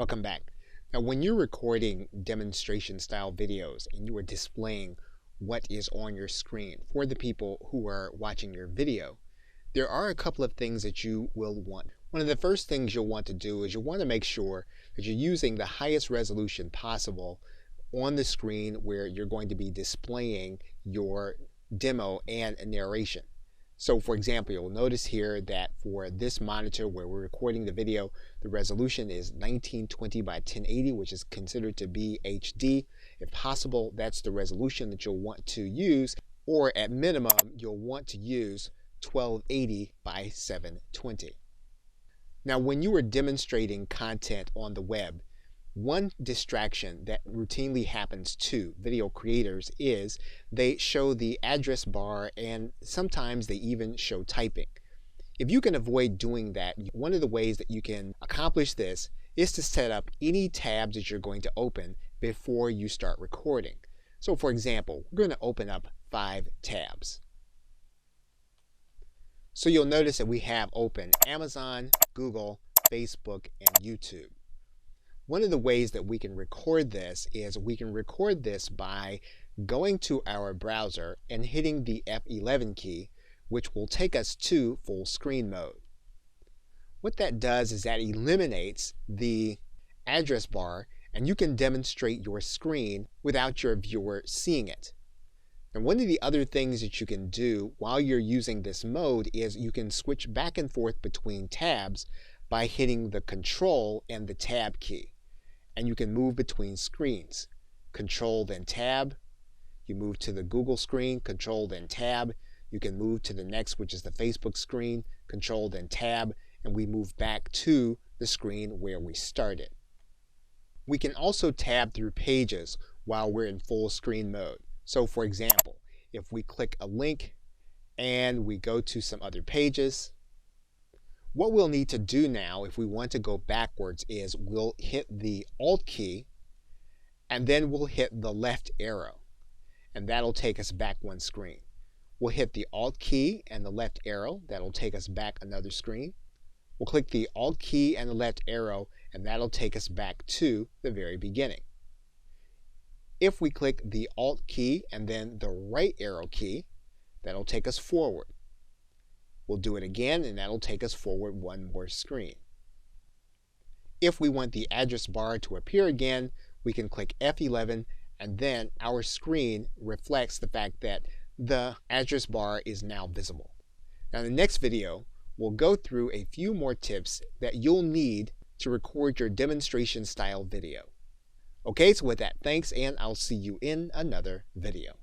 Welcome back. Now, when you're recording demonstration style videos and you are displaying what is on your screen for the people who are watching your video, there are a couple of things that you will want. One of the first things you'll want to do is you'll want to make sure that you're using the highest resolution possible on the screen where you're going to be displaying your demo and a narration. So for example, you'll notice here that for this monitor where we're recording the video, the resolution is 1920 by 1080, which is considered to be HD. If possible, that's the resolution that you'll want to use, or at minimum, you'll want to use 1280 by 720. Now, when you are demonstrating content on the web, one distraction that routinely happens to video creators is they show the address bar and sometimes they even show typing. If you can avoid doing that, one of the ways that you can accomplish this is to set up any tabs that you're going to open before you start recording. So for example, we're going to open up 5 tabs. So you'll notice that we have open Amazon, Google, Facebook, and YouTube. One of the ways that we can record this is we can record this by going to our browser and hitting the F11 key, which will take us to full screen mode. What that does is that eliminates the address bar and you can demonstrate your screen without your viewer seeing it. And one of the other things that you can do while you're using this mode is you can switch back and forth between tabs by hitting the Control and the Tab key. And you can move between screens. Control then Tab. You move to the Google screen, Control then Tab. You can move to the next, which is the Facebook screen, Control then Tab, and we move back to the screen where we started. We can also tab through pages while we're in full screen mode. So for example, if we click a link and we go to some other pages, what we'll need to do now if we want to go backwards is we'll hit the Alt key and then we'll hit the left arrow and that'll take us back one screen. We'll hit the Alt key and the left arrow, that'll take us back another screen. We'll click the Alt key and the left arrow and that'll take us back to the very beginning. If we click the Alt key and then the right arrow key, that'll take us forward. We'll do it again and that'll take us forward one more screen. If we want the address bar to appear again, we can click F11 and then our screen reflects the fact that the address bar is now visible. Now in the next video, we'll go through a few more tips that you'll need to record your demonstration style video. Okay, so with that, thanks and I'll see you in another video.